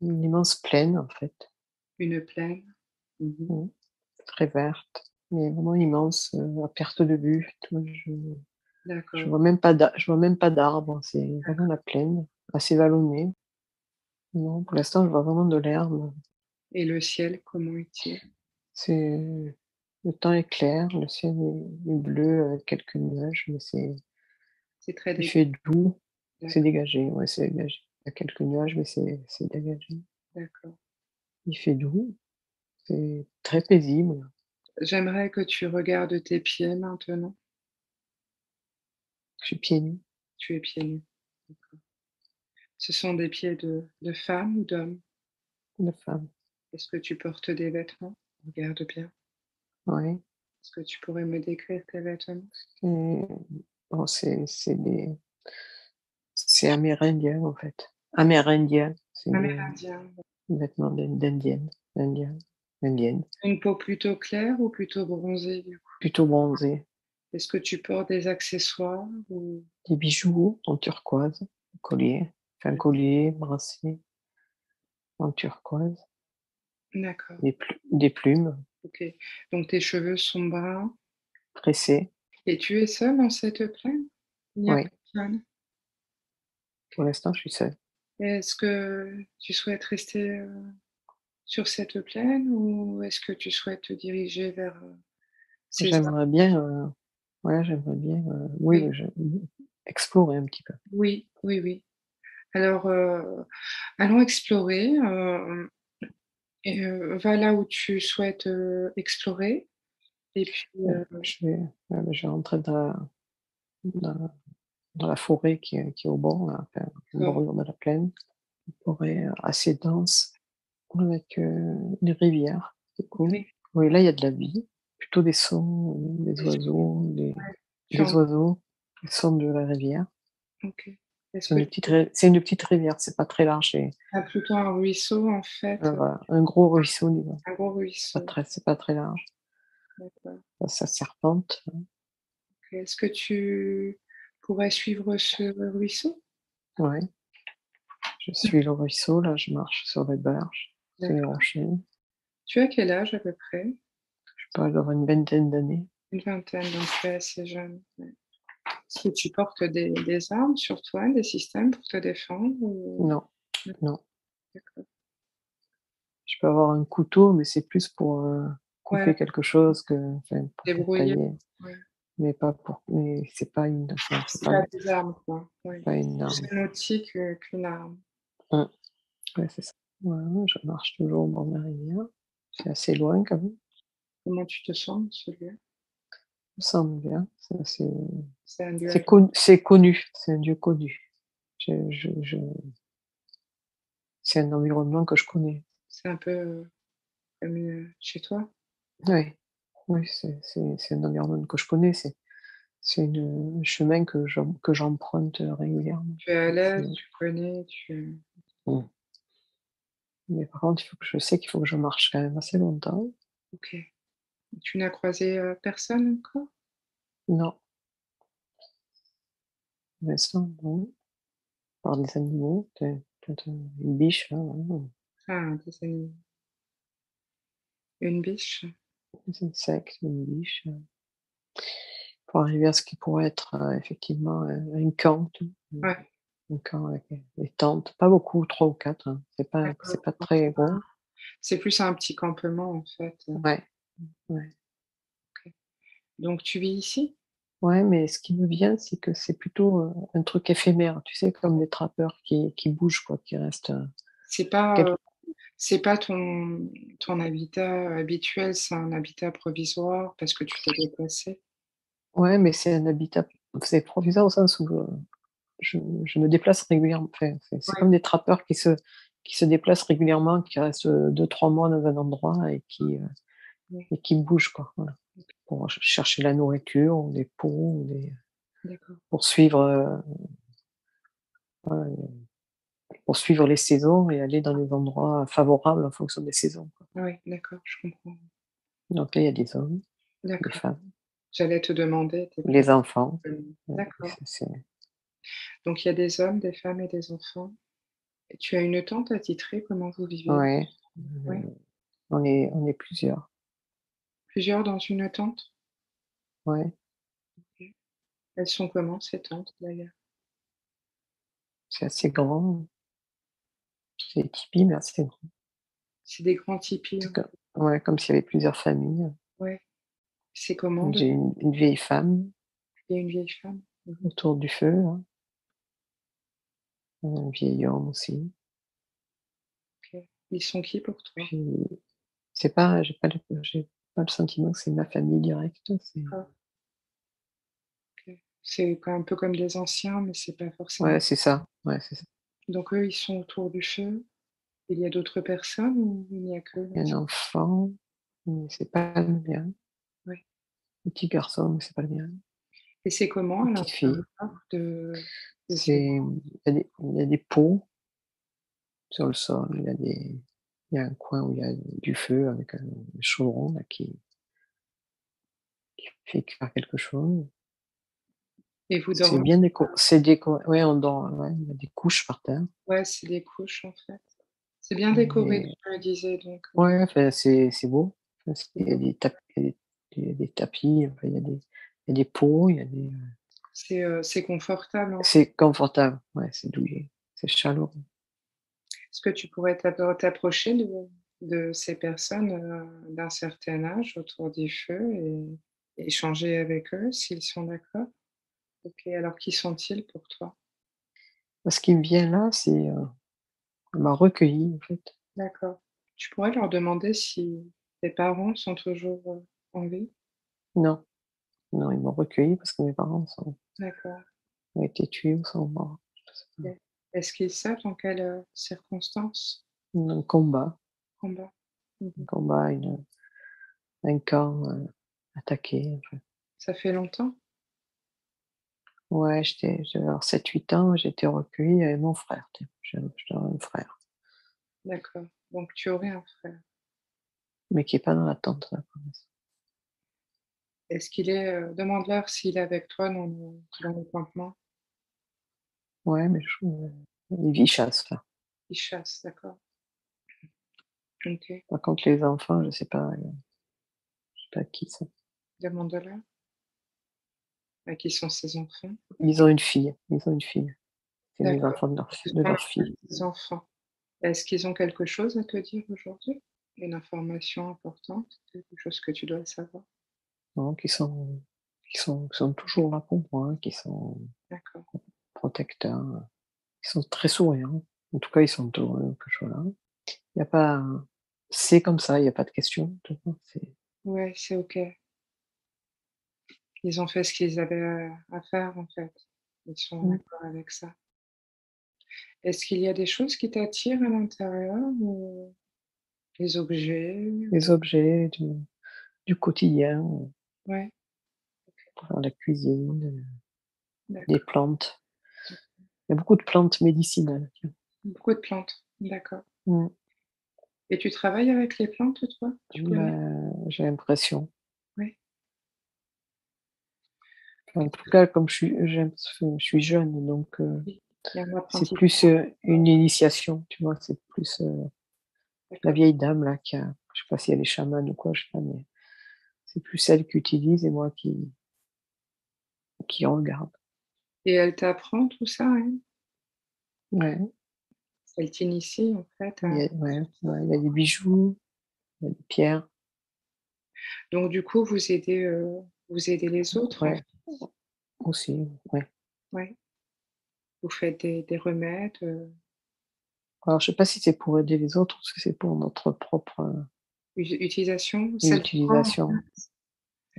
une immense plaine, en fait. Une plaine? Mmh. Mmh. Très verte, mais vraiment immense, à perte de vue, tout. Je D'accord, vois même pas je vois même pas d'arbres, c'est vraiment la plaine, assez vallonnée. Non, pour l'instant, je vois vraiment de l'herbe. et le ciel, comment est-il? C'est le temps est clair, le ciel est bleu avec quelques nuages, mais C'est très il dégagé, fait doux, c'est d'accord, dégagé, ouais, c'est dégagé. Il y a quelques nuages, mais c'est dégagé. d'accord. Il fait doux, c'est très paisible. J'aimerais que tu regardes tes pieds maintenant. Je suis pieds nus, Tu es pieds nus. D'accord. Ce sont des pieds de femme ou d'homme? de femme, Est-ce que tu portes des vêtements? Regarde bien. ouais. Est-ce que tu pourrais me décrire tes vêtements? Et bon, c'est amérindien, en fait. Amérindien, c'est des Amérindien. vêtements d'indienne, indien, indienne, Une peau plutôt claire ou plutôt bronzée, du coup? plutôt bronzée. Est-ce que tu portes des accessoires ou Des bijoux en turquoise, collier, enfin collier, bracelet en turquoise, d'accord, des plumes OK. Donc tes cheveux sont bruns tressées. et tu es seule dans cette plaine? Il n'y a Oui, personne? pour l'instant, je suis seule. Est-ce que tu souhaites rester, sur cette plaine ou est-ce que tu souhaites te diriger vers, ces arbres? J'aimerais bien, ouais, j'aimerais bien, oui, Oui, explorer un petit peu. oui, oui, oui. Alors, allons explorer, et va là où tu souhaites, explorer et puis, Je vais rentrer dans dans la forêt qui est au bord, là, enfin, au d'accord, bordure de la plaine. Une forêt, assez dense avec, une rivière, c'est cool. oui, Oui, là, il y a de la vie, plutôt des sons, des bien sûr, oiseaux, ouais. Tu des en oiseaux, les sons de la rivière. OK. Est-ce que tu C'est une petite rivière, c'est pas très large et as plutôt un ruisseau en fait, voilà, un gros ruisseau, disons. un gros ruisseau? C'est pas très large. D'accord. Ça serpente, Est-ce que tu pourrais suivre ce ruisseau? ouais. Je suis le ruisseau, là, je marche sur les berges, sur les D'accord. rochers. Tu as quel âge à peu près? Je peux avoir une vingtaine d'années. Une vingtaine, donc tu es assez jeune, ouais. Est-ce que tu portes des armes sur toi, des systèmes pour te défendre ou Non, non? non. D'accord. Je peux avoir un couteau, mais c'est plus pour, Ouais, couper quelque chose que enfin, pour débrouiller, tailler, ouais. mais c'est pas une enfin, C'est pas des armes quoi, ouais. pas une Plus arme. un outil qu'une arme. Mmh. Ouais, c'est ça. Ouais, je marche toujours au bord de la rivière. C'est assez loin quand même. Comment tu te sens dans ce lieu? Je me sens bien. C'est un lieu agréable. C'est connu, c'est un lieu connu. Je C'est un environnement que je connais. C'est un peu, comme, chez toi? Oui, oui, c'est un environnement que je connais. C'est un chemin que j'emprunte, régulièrement. Tu es à Donc l'aise, tu connais, tu mmh. Mais par contre, il faut que je sais qu'il faut que je marche quand même assez longtemps. OK. Tu n'as croisé, personne encore? Non, pour l'instant, non. Par des animaux, peut-être une biche, là, ouais, Ah, des animaux. Une biche? des insectes, une biche, pour arriver à ce qui pourrait être, effectivement, un camp, Ouais, un camp avec des tentes, pas beaucoup, 3 ou 4, hein. d'accord. C'est pas Donc très gros. c'est plus un petit campement en fait, Ouais, ouais. OK. Donc tu vis ici? Ouais, mais ce qui me vient, c'est que c'est plutôt, un truc éphémère, tu sais, comme des trappeurs qui bougent, quoi, qui restent, C'est pas, quel c'est pas ton habitat habituel, c'est un habitat provisoire parce que tu t'es déplacé? ouais, mais c'est un habitat c'est provisoire au sens où, je me déplace régulièrement, enfin, c'est Ouais, comme des trappeurs qui se déplacent régulièrement, qui restent, 2-3 mois dans un endroit ouais, et qui bougent, quoi, voilà. Pour chercher la nourriture ou des pots ou d'accord. pour suivre, voilà, pour suivre les saisons et aller dans les endroits favorables en fonction des saisons, quoi. Oui, d'accord, je comprends. Donc là, il y a des hommes, des D'accord. femmes, J'allais te demander tes les enfants, prénoms. ouais, D'accord. c'est Donc il y a des hommes, des femmes et des enfants? Et tu as une tante attitrée, comment vous vivez? Ouais, Ouais, on est plusieurs. plusieurs dans une tente? Ouais, OK. Elles sont comment ces tantes d'ailleurs? c'est assez grand, c'est tipi, mais assez grand. C'est des grands tipis, C'est hein? co Ouais, comme s'il y avait plusieurs familles. Ouais. C'est comment Donc j'ai dedans? une vieille femme Il y a une vieille femme? Mmh. autour du feu, là, un vieil homme aussi. OK. Ils sont qui pour toi? Puis c'est pas j'ai pas le sentiment que c'est ma famille directe, c'est D'accord, OK. C'est un peu comme des anciens, mais c'est pas forcément. ouais, c'est ça, ouais, c'est ça. Donc eux, ils sont autour du feu. Il y a d'autres personnes ou il n'y a qu'eux Il y a là-dessus? un enfant, mais c'est pas le mien. Ouais. Un petit garçon, mais c'est pas le mien. Et c'est comment Une à petite fille. l'intérieur de ces C'est il y a des pots sur le sol, il y a un coin où il y a du feu avec un chaudron là qui fait cuire quelque chose. et vous C'est dormez? bien décoré, ouais, on dort, ouais, il y a des couches par terre, Ouais, c'est des couches en fait. C'est bien décoré, mais tu me disais donc ouais, enfin, c'est beau. Enfin, c'est il y a beau. des tapis, il y a des tapis, enfin, il y a des pots, C'est confortable en fait. c'est confortable, ouais, c'est douillet, c'est chaleureux. Est-ce que tu pourrais t'approcher de ces personnes, d'un certain âge autour du feu et échanger avec eux s'ils sont d'accord? OK, alors qui sont-ils pour toi? Ce qui me vient là, on m'a recueilli, en fait. D'accord. Tu pourrais leur demander si tes parents sont toujours, en vie? Non, non, ils m'ont recueilli parce que mes parents D'accord, ont été tués ou sont morts, je sais pas. OK. Est-ce qu'ils savent dans quelles, circonstances? Un combat, Combat? un Mmh. combat, un camp, attaqué, enfin. Ça fait longtemps? Ouais, j'avais alors 7-8 ans, j'ai été recueillie avec mon frère, tiens. J'ai un frère, D'accord, donc tu aurais un frère. mais qui est pas dans la tente là pour l'instant. Est-ce qu'il est, demande-leur s'il est avec toi dans le campement? Ouais, mais il chasse là. Il chasse, d'accord. OK, Par contre les enfants, je sais pas qui c'est. demande-leur. À qui sont ses enfants? Ils ont une fille. C'est les D'accord, enfants ce de sont leur leurs fille. petits-enfants. Est-ce qu'ils ont quelque chose à te dire aujourd'hui? Une information importante? Quelque chose que tu dois savoir? Non, qui sont toujours là pour moi, qui sont D'accord. protecteurs, qui sont très souriants. En tout cas, ils sont heureux que je sois là. Il y a pas C'est comme ça, il y a pas de question, tu vois? Ouais, c'est OK. Ils ont fait ce qu'ils avaient, à faire, en fait. Ils sont Mmh, d'accord avec ça. Est-ce qu'il y a des choses qui t'attirent à l'intérieur ou les objets? les objets du quotidien, Ouais, pour faire la cuisine, des d'accord. plantes. Il y a beaucoup de plantes médicinales, tiens. Beaucoup de plantes. D'accord. Mmh, Et tu travailles avec les plantes, toi? Tu connais? j'ai l'impression. Oui. En tout cas, comme je suis jeune, donc Oui. Il y a un c'est apprentissage. plus, une initiation, tu vois? C'est plus, la D'accord. vieille dame là je sais pas si elle est chamane ou quoi, je sais pas, mais c'est plus elle qui utilise et moi qui regarde. Et elle t'apprend tout ça, elle? Ouais, Elle t'initie, en fait, à ouais, ouais, il y a des bijoux, il y a des pierres, donc du coup, vous aidez les autres, en fait? ouais, aussi, ouais. Ouais. Vous faites des remèdes, Alors je sais pas si c'est pour aider les autres ou si c'est pour notre propre, utilisation? Ça dépend. utilisation.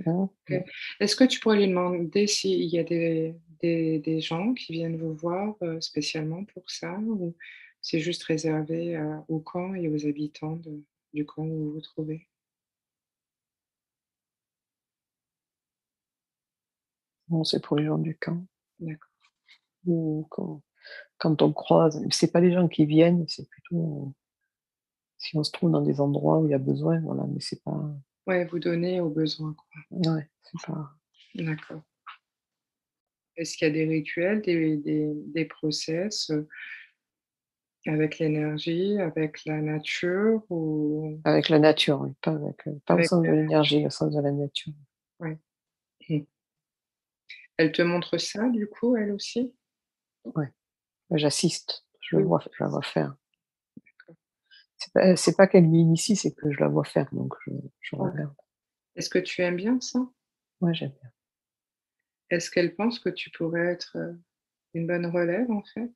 Hein? OK. Est-ce que tu pourrais lui demander s'il y a des gens qui viennent vous voir, spécialement pour ça ou c'est juste réservé, au camp et aux habitants du camp où vous vous trouvez? Non, c'est pour les gens du camp D'accord. ou quand on croise, c'est pas les gens qui viennent, c'est plutôt, si on se trouve dans des endroits où il y a besoin, voilà, mais c'est pas Ouais, vous donnez aux besoins, quoi. ouais, c'est pas D'accord. Est-ce qu'il y a des rituels, des process, Avec l'énergie, avec la nature ou Avec la nature, oui, pas au avec sens de l'énergie, au sens de la nature. ouais. Mmh. Elle te montre ça du coup, elle aussi? Ouais, j'assiste, Oui, je la vois faire. C'est pas qu'elle m'initie, c'est que je la vois faire, donc je ouais. regarde. Est-ce que tu aimes bien ça? Ouais, j'aime bien. Est-ce qu'elle pense que tu pourrais être, une bonne relève en fait?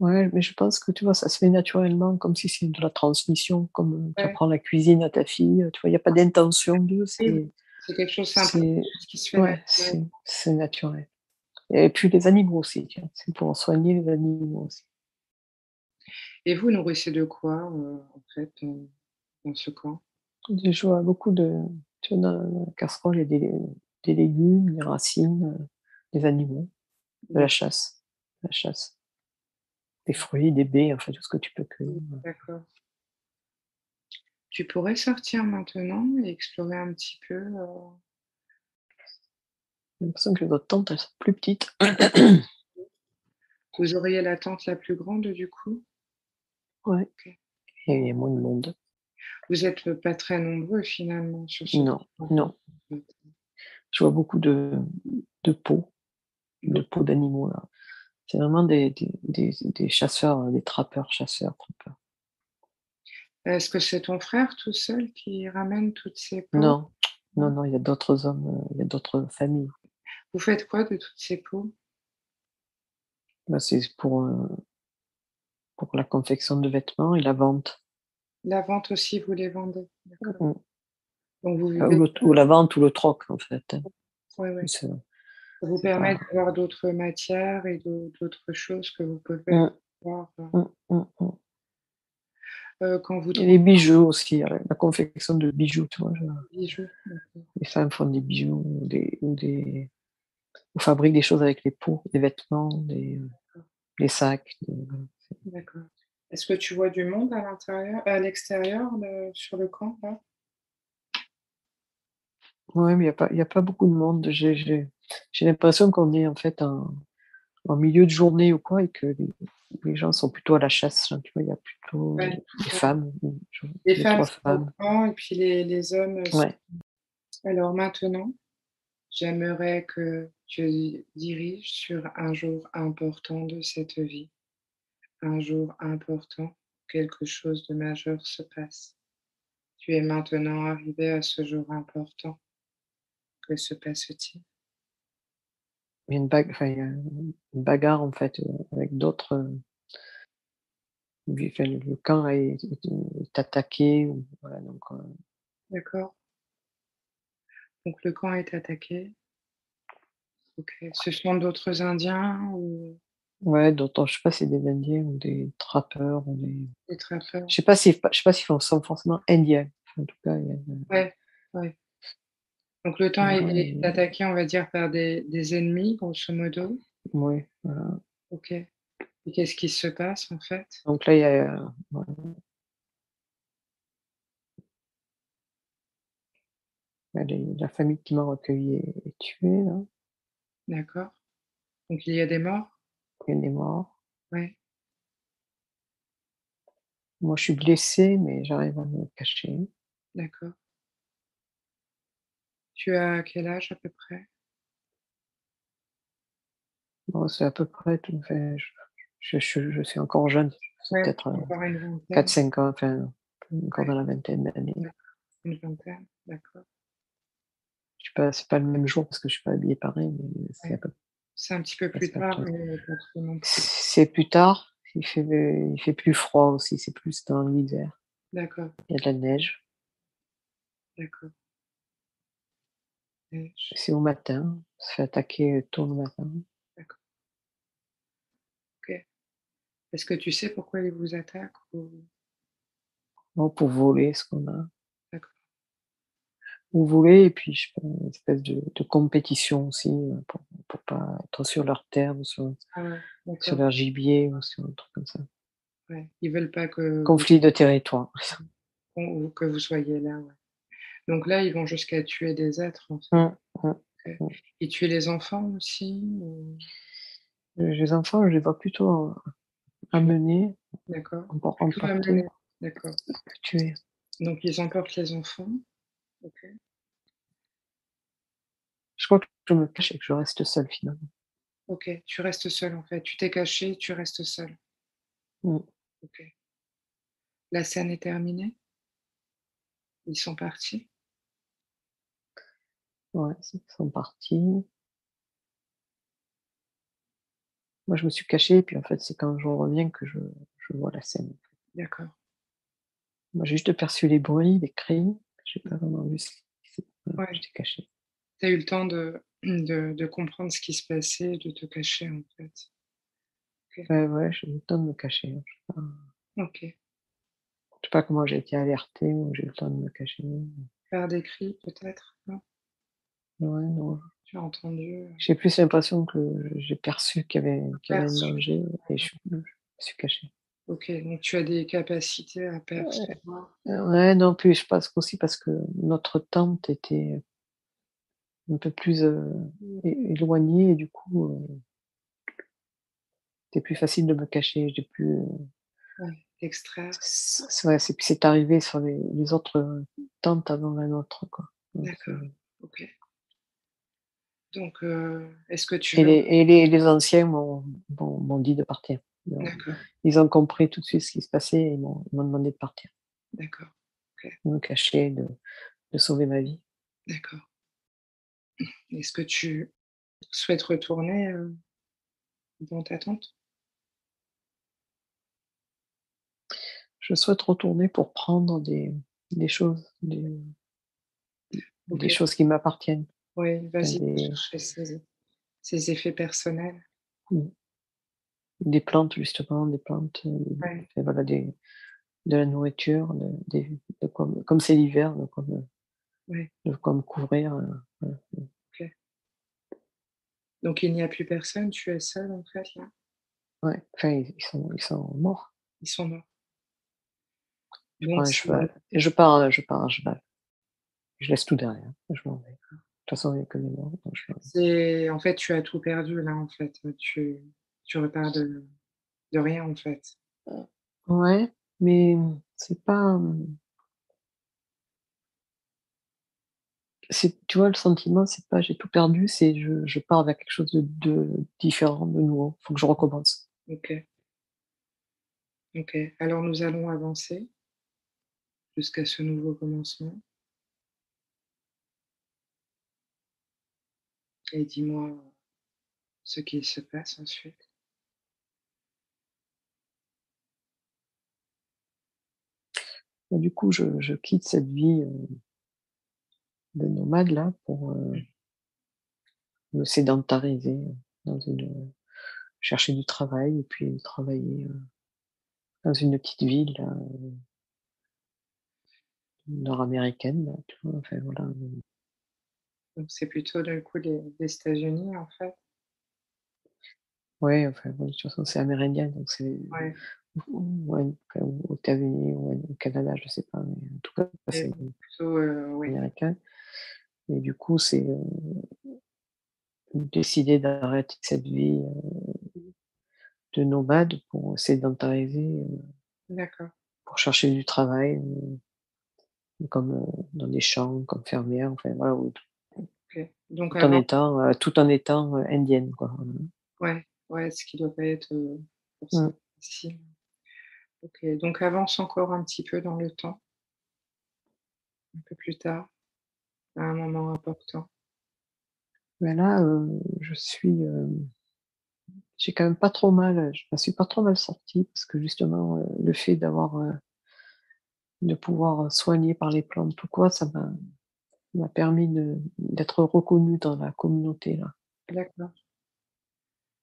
Ouais, mais je pense que, tu vois, ça se fait naturellement, comme si c'est de la transmission, comme, tu Ouais, apprends la cuisine à ta fille, tu vois? Il y a pas d'intention oui, c'est quelque chose, c'est un c'est processus qui se fait ouais, naturellement. c'est naturel. Et puis les animaux aussi, tiens, c'est pour soigner les animaux aussi. Et vous nourrissez de quoi, en fait, dans ce camp? Je vois beaucoup de tu vois, dans la casserole, il y a des légumes, des racines, des animaux, de la D'ac chasse, la chasse. Des fruits, des baies, enfin tout ce que tu peux cueillir. d'accord. Tu pourrais sortir maintenant et explorer un petit peu, J'ai l'impression que les autres tentes, elles sont plus petites. vous auriez la tente la plus grande du coup? Ouais, OK. et il y a moins de monde. Vous êtes, pas très nombreux finalement sur ce Non, campement, non. en fait. Je vois beaucoup de peaux, de Beaucoup. peaux d'animaux là. C'est vraiment des chasseurs, des trappeurs, chasseurs, trappeurs. Est-ce que c'est ton frère tout seul qui ramène toutes ces peaux? Non, non, Non? non, il y a d'autres hommes, il y a d'autres familles. Vous faites quoi de toutes ces peaux? Là, c'est pour la confection de vêtements et la vente. La vente aussi, vous les vendez? D'accord. Mmh. Donc vous Ou vivez ou la vente ou le troc en fait, hein. ouais, ouais. C'est Ça vous c'est permet pas d'avoir d'autres matières et d'autres choses que vous pouvez mmh, avoir, mmh. quand vous Et trouvez les bijoux aussi, la confection de bijoux, tu vois? des bijoux. D'accord. Les femmes font des bijoux ou fabriquent des choses avec les peaux, des vêtements, des sacs, D'accord. Est-ce que tu vois du monde à l'intérieur l'extérieur de sur le camp là? ouais, mais il y a pas beaucoup de monde. J'ai l'impression qu'on est en fait en milieu de journée ou quoi et que les gens sont plutôt à la chasse, là, tu vois? Il y a plutôt Ouais, des ouais. femmes, Les 2-3 femmes sont au femmes. camp et puis les hommes, Ouais. alors maintenant, j'aimerais que tu diriges sur un jour important de cette vie, un jour important, quelque chose de majeur se passe. Tu es maintenant arrivé à ce jour important. Que se passe-t-il? Il y a une bagarre en fait, avec d'autres, enfin le camp est attaqué ou voilà donc D'accord, donc le camp est attaqué. OK. Ce sont d'autres Indiens ou ouais, d'autres je sais pas si c'est des Indiens ou des trappeurs ou des des trappeurs? je sais pas s'ils sont forcément indiens. En tout cas, Ouais, ouais. Donc le camp voilà est attaqué, on va dire, par des ennemis, grosso modo? ouais, voilà. OK. Et qu'est-ce qui se passe, en fait? Donc là, il y a, voilà, la famille qui m'a recueilli est tuée là, D'accord. Donc il y a des morts? il y a des morts. Ouais, Moi, je suis blessée, mais j'arrive à me cacher. d'accord. Tu as quel âge à peu près? Bon, c'est à peu près tout, enfin, je suis encore jeune, c'est Ouais, peut-être, encore une vingtaine? 4-5 ans, enfin, encore Ouais, dans la vingtaine d'années. d'accord, une vingtaine, d'accord. Je suis pas C'est pas le même jour parce que je suis pas habillée pareil, mais c'est à Ouais. peu C'est un petit peu près plus ça, tu tard, vois? mais pas trop non plus. C'est plus tard, il fait plus froid aussi, c'est plus dans l'hiver. D'accord, Il y a de la neige, d'accord. Neige, c'est au matin, on se fait attaquer, tôt le matin. d'accord, OK. Est-ce que tu sais pourquoi ils vous attaquent ou Bon, pour voler ce qu'on a. d'accord, Ou voler et puis je sais pas, une espèce de compétition aussi, pour pas être sur leur terre ou ah ouais, sur d'accord, leur gibier ou sur un truc comme ça. ouais. Ils veulent pas que vous Conflit de territoire. que vous soyez là, ouais. Donc là, ils vont jusqu'à tuer des êtres, en fait. Mmh, mmh, OK. mmh. Ils tuent les enfants aussi ou Les enfants, je les vois plutôt Tu l'as amener, d'accord. Plutôt emporter, amener. D'accord. que tuer. Donc ils emportent les enfants. OK. Je crois que je me cache et que je reste seule finalement. OK, tu restes seule, en fait. Tu t'es cachée, tu restes seule. Mmh. OK. La scène est terminée? Ils sont partis? Ouais, ils sont partis. Moi, je me suis cachée et puis en fait, c'est quand je reviens que je vois la scène. D'accord. Moi, j'ai juste perçu les bruits, les cris. J'ai pas vraiment vu ce qui s'est Ouais, j'étais cachée. tu as eu le temps de comprendre ce qui se passait, de te cacher, en fait. OK. Ouais, ouais, j'ai eu le temps de me cacher, hein. OK. Je sais pas comment j'ai été alertée ou j'ai eu le temps de me cacher. Faire des cris peut-être? Non? Ouais, non. Tu as entendu, J'ai plus l'impression que j'ai perçu qu'il y avait un perçu? danger et je me suis cachée. OK, donc tu as des capacités à Ouais, percevoir. ouais, non, puis je pense qu'aussi parce que notre tente était un peu plus, éloignée et du coup, c'était plus facile de me cacher. J'ai pu, Ouais, extraire. c'est vrai, c'est arrivé sur les autres, tentes avant la nôtre, quoi. Donc D'accord. OK. Donc, est-ce que tu et veux les anciens m'ont dit de partir. d'accord, Ils ont compris tout de suite ce qui se passait et ils m'ont demandé de partir, d'accord. OK, de me cacher, de sauver ma vie. d'accord. Est-ce que tu souhaites retourner, dans ta tente? Je souhaite retourner pour prendre des choses, des OK, choses qui m'appartiennent, oui, enfin vas-y, chercher ces effets personnels. mmh, des plantes justement, des plantes, Ouais, enfin voilà de la nourriture, de comme c'est l'hiver, ouais, de quoi me couvrir, voilà. OK. Donc il n'y a plus personne, tu es seule, en fait, là? Ouais, enfin ils sont morts. Ils sont morts. Je prends Donc un cheval et je pars à cheval. Je laisse tout derrière, je m'en vais. De toute façon, il y a que des morts, donc je m'en vais. c'est en fait, tu as tout perdu, là, en fait, tu repars de rien, en fait. Ouais, mais c'est pas, c'est tu vois, le sentiment, c'est pas j'ai tout perdu, c'est je pars vers quelque chose de différent, de nouveau. Faut que je recommence. OK, OK. Alors nous allons avancer jusqu'à ce nouveau commencement et dis-moi ce qu'il se passe ensuite. Et du coup, je quitte cette vie, de nomade là pour, Mmh, me sédentariser, dans une chercher du travail et puis travailler, dans une petite ville là, nord-américaine là, tu vois? Enfin voilà, donc c'est plutôt d'un coup les États-Unis, en fait? ouais, enfin bon, de toute façon c'est amérindien donc c'est Ouais ouais, enfin aux États-Unis ou au Canada, je sais pas, mais en tout cas et c'est plutôt, oui, américain et du coup c'est, décider d'arrêter cette vie, de nomade pour sédentariser, d'accord, pour chercher du travail, comme, dans des champs, comme fermière, enfin voilà, ou OK. Donc avant tout en étant, indienne quoi, voilà. ouais, ouais, ce qui doit pas être, Mmh. forcément facile. OK, donc avance encore un petit peu dans le temps, un peu plus tard, à un moment important. Mais là, j'ai quand même pas trop mal, je m'en suis pas trop mal sortie parce que justement, le fait de pouvoir soigner par les plantes ou quoi, ça m'a permis d'être reconnue dans la communauté là. D'accord.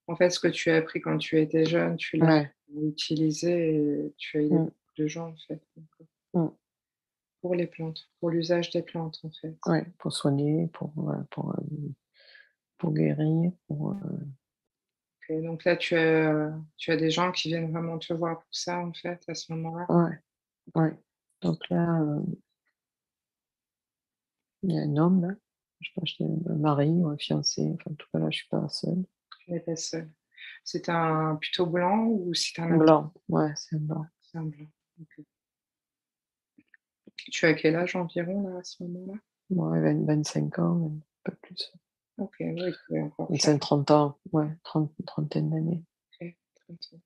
En fait, ce que tu as appris quand tu étais jeune, tu l'as Ouais. utilisé et tu as aidé Mmh. beaucoup de gens, en fait, d'accord. Mmh. Pour les plantes, pour l'usage des plantes, en fait. Ouais, pour soigner, voilà, pour guérir, OK, donc là, tu as des gens qui viennent vraiment te voir pour ça, en fait, à ce moment-là? ouais, ouais. Donc là, il y a un homme là, je sais pas, un mari ou un fiancé, enfin en tout cas là, je suis pas seule. Tu n'es pas seule. C'est un plutôt blanc ou c'est un indi Blanc, ouais, c'est un blanc. c'est un blanc? OK. Tu as quel âge environ là, à ce moment-là? Ouais, 25 ans, même, un peu plus. OK, oui, tu es encore jeune. 25-30 ans, ouais, une trentaine d'années. OK, 30 ans.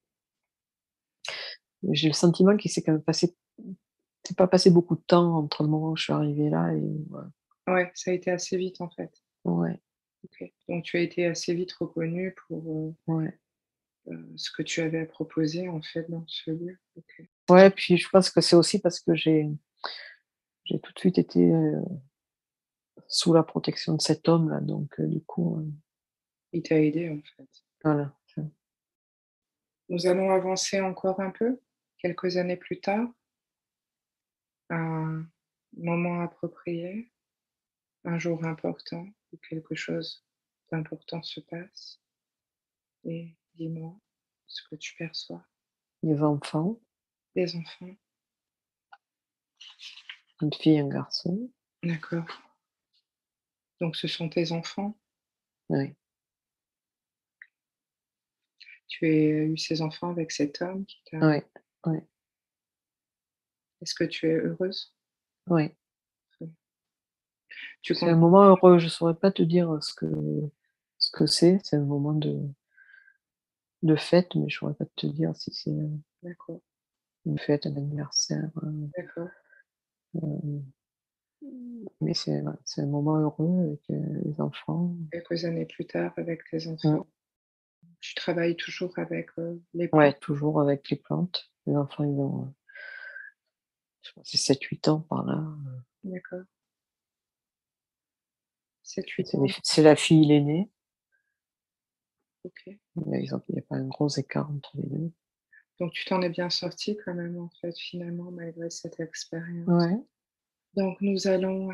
J'ai le sentiment qu'il s'est quand même passé c'est pas passé beaucoup de temps entre le moment où je suis arrivée là et ouais. Ouais, ça a été assez vite en fait. Ouais, OK. Donc tu as été assez vite reconnue pour, ouais. ce que tu avais à proposer en fait dans ce lieu. OK. Ouais, puis je pense que c'est aussi parce que j'ai tout de suite été, sous la protection de cet homme-là, donc du coup, Il t'a aidée en fait. voilà. Nous allons avancer encore un peu, quelques années plus tard, un moment approprié, un jour important où quelque chose d'important se passe et dis-moi ce que tu perçois. Les enfants, Les enfants, une fille, un garçon, d'accord. Donc ce sont tes enfants. ouais, Tu as eu ces enfants avec cet homme qui t'a ouais, ouais, est-ce que tu es heureuse? ouais. Mmh. Tu C'est un comptes moment heureux, je saurais pas te dire, ce que c'est un moment de fête, mais je saurais pas te dire si c'est, d'accord, une fête, un anniversaire, d'accord. hem, mais c'est voilà, c'est un moment heureux avec, les enfants. Quelques années plus tard avec tes Mmh. enfants, tu travailles toujours avec, les plantes? Ouais, toujours avec les plantes. Les enfants, ils ont, je pense c'est 7-8 ans par là, D'accord. 7-8 c'est ans, c'est la fille l'aînée, OK. il y a pas un gros écart entre les 2. Donc tu t'en es bien sortie quand même en fait finalement malgré cette expérience. Ouais. Donc nous allons,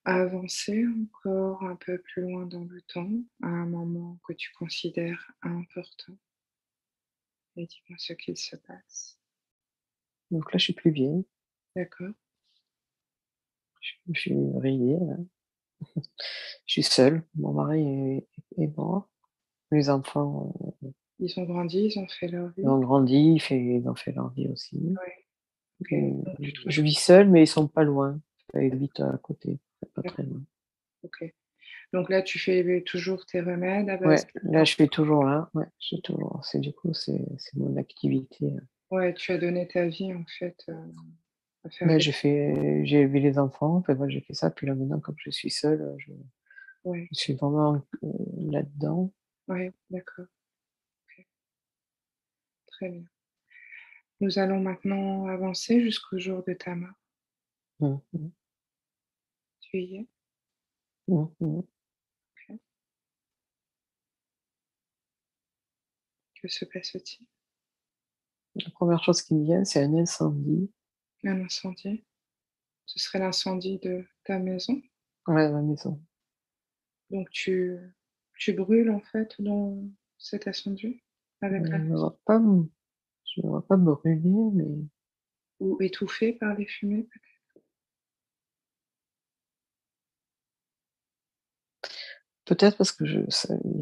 avancer encore un peu plus loin dans le temps, à un moment que tu considères important et dis-moi ce qu'il se passe. Donc là, je suis plus vieille, D'accord, je suis ridée là. Je suis seule, mon mari est mort. Les enfants, ils ont grandi, ils ont fait leur ils vie? ont grandi, ils ont fait leur vie aussi. Ouais, OK. Et Donc tu te je retrouves vis seule, mais ils sont pas loin. Ils habitent à côté, c'est pas d'accord, très loin. OK. Donc là tu fais toujours tes remèdes à base Ouais, de là, plantes? je suis toujours là, ouais, je suis toujours c'est du coup, c'est mon activité, Ouais, tu as donné ta vie en fait, à faire bah, des j'ai élevé les enfants, enfin, moi, j'ai fait ça, puis là, maintenant, comme je suis seule, ouais, je suis vraiment, là-dedans. ouais, d'accord, OK, très bien. Nous allons maintenant avancer jusqu'au jour de ta mort. Mmh mh. Tu y es? Mmh mh. OK. Que se passe-t-il? La 1re chose qui me vient, c'est un incendie. Un incendie? Ce serait l'incendie de ta maison? Ouais, à la maison. Donc tu brûles en fait dans cet incendie? Avec la Je me maison? vois pas m je me vois pas brûler, mais Ou étouffée par les fumées peut-être? peut-être parce que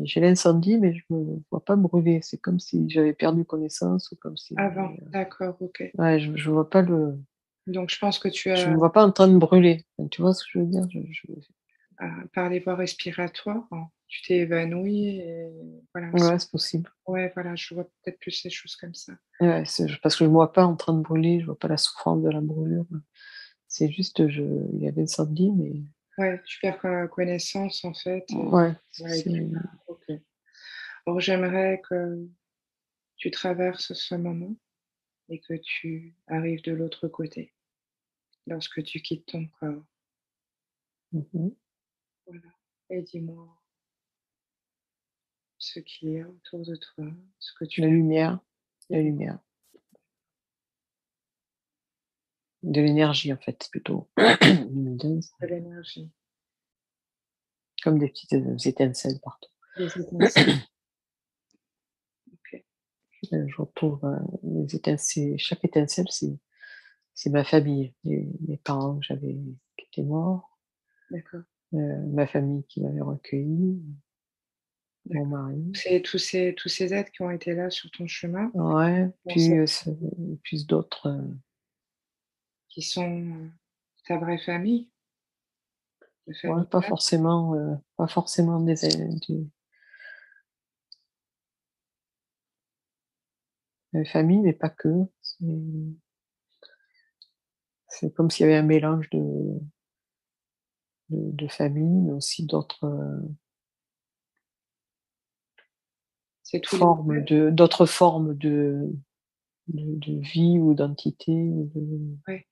j'ai l'incendie, mais je me vois pas brûler. C'est comme si j'avais perdu connaissance ou comme si, Avant, d'accord, OK. ouais, je vois pas le Donc je pense que tu je as, me vois pas en train de brûler. Enfin, tu vois ce que je veux dire? par les voies respiratoires, hein, tu t'es évanouie et voilà, Ouais, c'est possible. ouais, voilà, je vois peut-être plus les choses comme ça. Ouais, c'est parce que je me vois pas en train de brûler, je vois pas la souffrance de la brûlure. C'est juste, il y a l'incendie, mais Ouais, tu perds connaissance en fait et ouais, ouais, OK. Alors j'aimerais que tu traverses ce moment et que tu arrives de l'autre côté, lorsque tu quittes ton corps. mmh mh. Voilà et dis-moi ce qu'il y a autour de toi, ce que tu La lumière, la perçois, lumière, de l'énergie en fait plutôt lumineuse, de l'énergie, comme des petites, étincelles partout. des étincelles. OK, Je retrouve, les étincelles chaque étincelle, c'est ma famille, mes parents que j'avais qui étaient morts, d'accord, ma famille qui m'avait recueilli. mon D'accord. mari. Tous ces êtres qui ont été là sur ton chemin, Ouais, bon, c'est puis d'autres, qui sont, ta vraie famille, la ouais, famille. pas forcément des familles, mais pas que. C'est comme s'il y avait un mélange de familles, mais aussi C'est tous les êtres, d'autres formes de vie ou d'entité ou de ouais,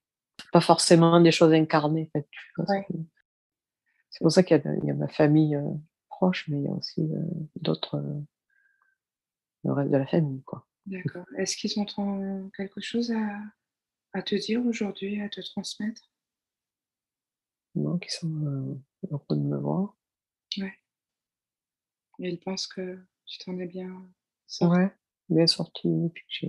pas forcément des choses incarnées, en fait, tu vois ce ouais, que c'est pour ça qu'il y a ma famille, proche, mais il y a aussi, d'autres, le reste de la famille, quoi. d'accord. Est-ce qu'ils ont quelque chose à te dire aujourd'hui, à te transmettre? Non, qui sont, heureux de me voir. Ouais, et ils pensent que tu t'en es bien sortie? Ouais, bien sorti, puis que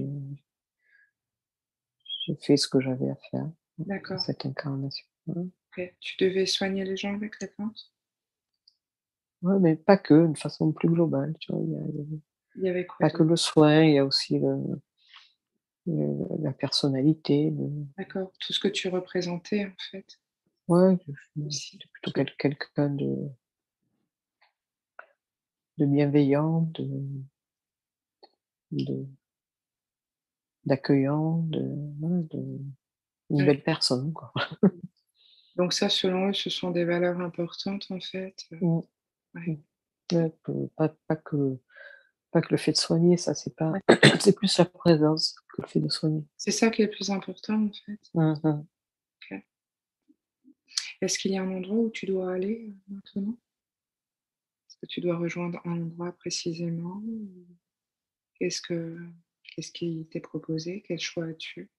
j'ai fait ce que j'avais à faire dans D'accord, cette incarnation. Ouais. OK. Tu devais soigner les gens avec les plantes? Ouais, mais pas que, de façon plus globale, tu vois? Il y a Il y avait quoi pas que d'autre? le soin, il y a aussi la personnalité, D'accord, tout ce que tu représentais, en fait, ouais, aussi, j'étais plutôt qui quelqu'un de bienveillant, de d'accueillant, une ouais. belle personne, quoi. Donc ça, selon eux, ce sont des valeurs importantes, en fait, Mmh, ouais, mmh. Ouais, pas que le fait de soigner, ça c'est pas ouais. c'est plus la présence que le fait de soigner. C'est ça qui est le plus important, en fait. Mmh mh. OK. Est-ce qu'il y a un endroit où tu dois aller, maintenant? Est-ce que tu dois rejoindre un endroit précisément? Ou qu'est-ce que qu'est-ce qui t'est proposé? Quel choix as-tu?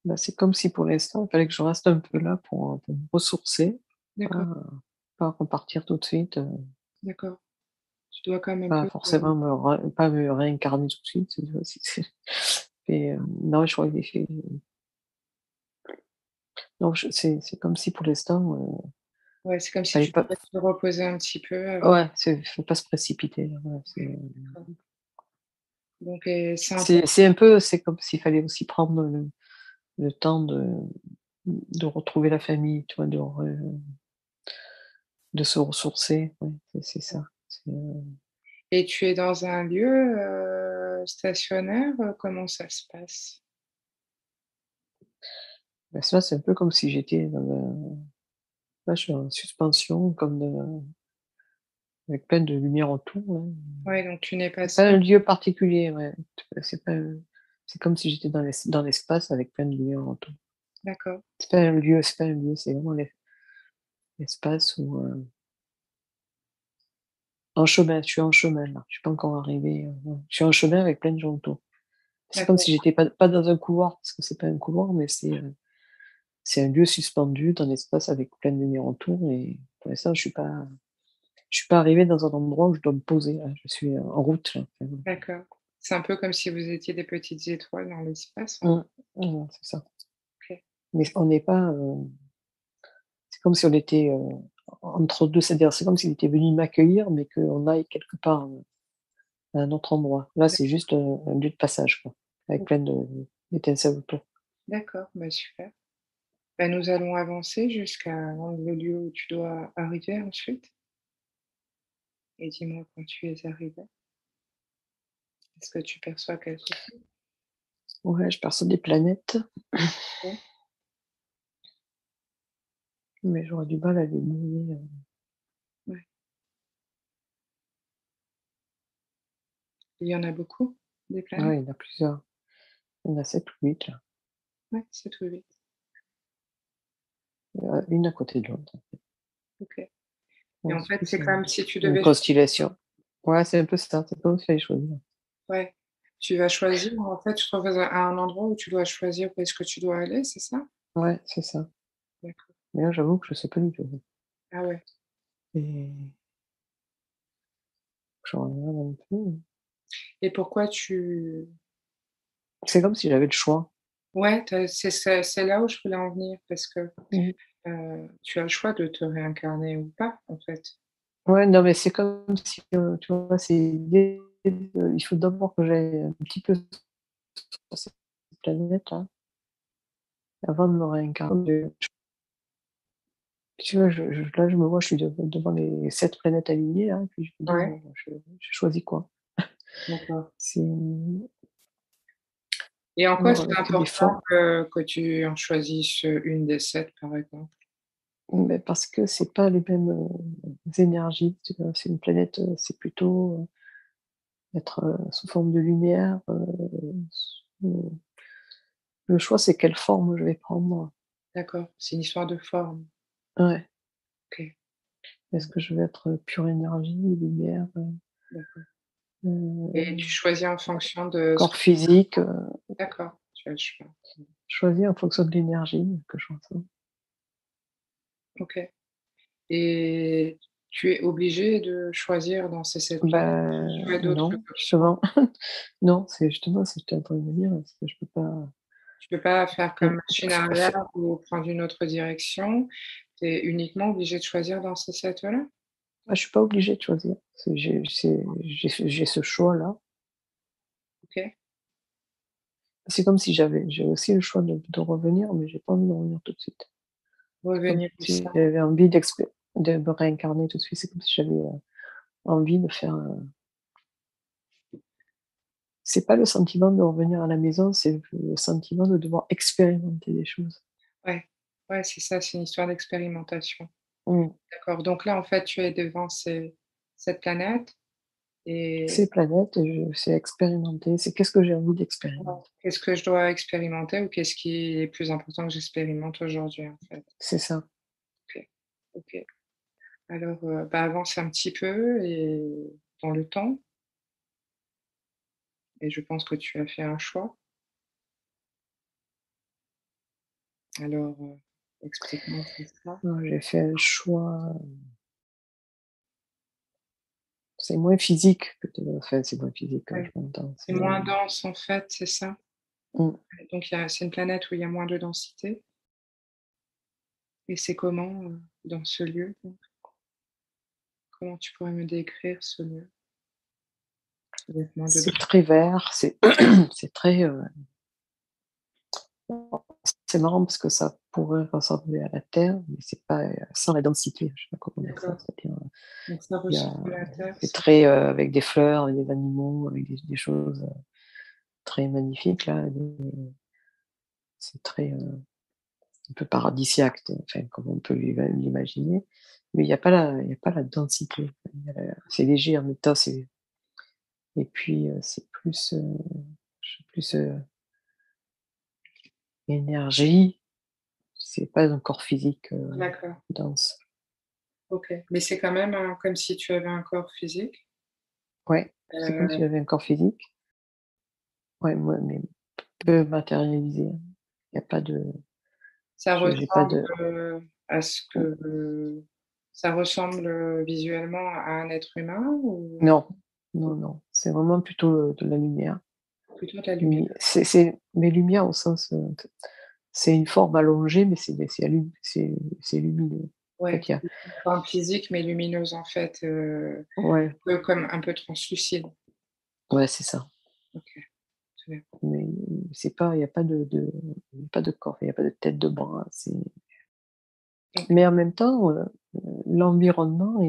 Bah, c'est comme si pour l'instant, il fallait que je reste un peu là pour me ressourcer, D'accord, pas pas repartir tout de suite, d'accord. Tu dois quand même un pas peu te forcément pas me réincarner tout de suite, tu vois? Et non, je crois que non, c'est comme si pour l'instant, ouais, c'est comme si fallait tu pas devais te reposer un petit peu avant. ouais, faut pas se précipiter, là, voilà, Ouais, d'accord. Donc c'est c'est comme s'il fallait aussi prendre le temps de retrouver la famille, tu vois? De se ressourcer, ouais, c'est ça. et tu es dans un lieu, stationnaire? Comment ça se passe? Bah, ça, c'est un peu comme si j'étais dans un là, je suis en suspension comme avec plein de lumière autour, là. Ouais, donc tu n'es pas C'est pas seule? un lieu particulier, ouais. C'est pas un c'est comme si j'étais dans l'espace avec plein de lumière autour. D'accord, C'est pas un lieu, c'est vraiment l'espace où, en chemin, je suis en chemin, là. Je suis pas encore arrivée, ouais. Je suis en chemin avec plein de gens autour. C'est comme si d'accord, j'étais pas dans un couloir, parce que c'est pas un couloir, mais c'est un lieu suspendu dans l'espace avec plein de lumière autour et pour l'instant, je suis pas arrivée dans un endroit où je dois me poser, là. Je suis en route, là, enfin, d'accord. C'est un peu comme si vous étiez des petites étoiles dans l'espace, en mmh. Mmh, c'est ça. OK, Mais on n'est pas, c'est comme si on était, entre 2, c'est-à-dire c'est comme s'il était venu m'accueillir, mais qu'on aille quelque part, à un autre endroit. Là, c'est juste, un lieu de passage, quoi, avec plein d'étincelles autour. d'accord, bah, super. Bah, nous allons avancer jusqu'à le lieu où tu dois arriver ensuite et dis-moi quand tu es arrivée, est-ce que tu perçois quelque chose? Ouais, je perçois des planètes, Ouais, mais j'aurais du mal à les nommer, ouais. Il y en a beaucoup, des ah planètes? ouais, il y en a plusieurs. Il y en a 7 ou 8 là, Ouais, c'est tout vite. une à côté de l'autre. OK, et Ouais, en c'est fait, plus, c'est comme si tu une devais constellation. Ouais, c'est un peu ça, c'est comme s'il fallait choisir. ouais, tu vas choisir, en fait, tu te retrouves à un endroit où tu dois choisir où est-ce que tu dois aller, c'est ça? Ouais, c'est ça. D'accord. Mais là, j'avoue que je sais pas du tout. Ah ouais, Et je regarde un peu. et pourquoi tu C'est comme si j'avais le choix. ouais, c'est là où je voulais en venir parce que, Mmh. tu as le choix de te réincarner ou pas, en fait. Ouais, non, mais c'est comme si, tu vois, c'est l'idée il faut d'abord que j'aille un petit peu sur cette planète-là, avant de me réincarner. Tu vois, là, je me vois, je suis devant les 7 planètes alignées, là, puis je me dis: Ouais, «Bon, je choisis quoi?» d'accord. C'est, Et en me quoi c'est relâcher des important formes. que tu en choisisses, une des 7 par exemple? Mais parce que c'est pas les mêmes, énergies, tu vois? C'est une planète, c'est plutôt, être, sous forme de lumière, le choix, c'est quelle forme je vais prendre. D'accord, c'est une histoire de forme. Ouais. OK, Est-ce que je vais être pure énergie, lumière, d'accord. Et tu heu, choisis en fonction de ce corps que physique, d'accord, tu as le choix. choisir en fonction de l'énergie que je ressens. OK. Et tu es obligé de choisir dans ces 7 planètes? Tu as d'autres Non, options? justement. Non, c'est justement ce que j'étais en train de me dire, parce que je peux pas. Tu peux pas faire comme machine F f arrière ou prendre une autre direction? Tu es uniquement obligé de choisir dans ces 7 là? Je suis pas obligée de choisir. J'ai ce choix-là. OK. C'est comme si j'ai aussi le choix de revenir, mais j'ai pas envie de revenir tout de suite. Comme Revenir où si ça? j'avais envie de me réincarner tout de suite. C'est comme si j'avais, envie de faire, c'est pas le sentiment de revenir à la maison, c'est le sentiment de devoir expérimenter des choses. Ouais, ouais, c'est ça, c'est une histoire d'expérimentation. Mmh. D'accord, donc là, en fait, tu es devant cette planète et Ces planètes, c'est expérimenter, c'est qu'est-ce que j'ai envie voilà, d'expérimenter? qu'est-ce que je dois expérimenter ou qu'est-ce qui est plus important que j'expérimente aujourd'hui, en fait? C'est ça. OK, OK. Alors, bah, avance un petit peu et dans le temps et je pense que tu as fait un choix. Alors, explique-moi tout ça. J'ai fait un choix, c'est moins physique que de enfin, c'est moins physique, Ouais, je m'entends, c'est moins dense, en fait, c'est ça? mmh, Donc c'est une planète où il y a moins de densité et c'est comment, dans ce lieu, donc? Comment tu pourrais me décrire ce lieu avec moins de c'est très vert, c'est c'est très, c'est marrant parce que ça pourrait ressembler à la terre, mais c'est pas, sans la densité, je sais pas comment dire ça. d'accord, C'est-à-dire, donc ça il y a ressemble à la terre, c'est ça? très, avec des fleurs, avec des animaux, avec des choses, très magnifiques là, c'est très, un peu paradisiaque, enfin, comme on peut l'imaginer, mais il y a pas la densité. C'est léger en même temps, et puis, c'est plus, je sais plus, énergie, c'est pas un corps physique, D'accord, dense. OK, mais c'est quand même, comme si tu avais un corps physique? Ouais, c'est comme si Heu, j'avais un corps physique. Ouais, moi, mais peu matérialisé. Il y a pas de Ça j'ai pas ressemble, de à ce que ça ressemble, visuellement à un être humain ou non, non, non, c'est vraiment plutôt, de la lumière. plutôt de la lumière? C'est mais lumière au sens, c'est une forme allongée, mais c'est lumineux. En Ouais, fait, il y a une forme physique mais lumineuse en fait, ouais, comme un peu translucide. ouais, c'est ça. OK, très bien. Mais c'est pas il y a pas il y a pas de corps, il y a pas de tête, de bras, OK, mais en même temps, l'environnement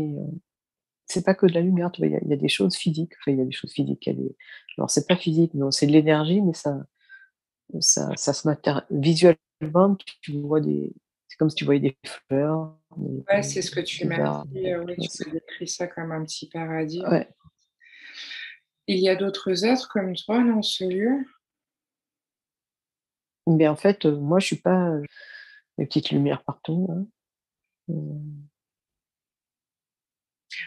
c'est pas que de la lumière, tu vois? Il y a des choses physiques, enfin, il y a des choses physiques, il y a des alors c'est pas physique, non, c'est de l'énergie, mais ça se visuellement, tu vois des c'est comme si tu voyais des fleurs, ouais, c'est ce que tu des m'as arbres, dit, oui, tu vois? tu m'as décrit ça comme un petit paradis. Ouais, Il y a d'autres êtres comme toi dans ce lieu? mais en fait, moi, je suis pas, les petites lumières partout, là,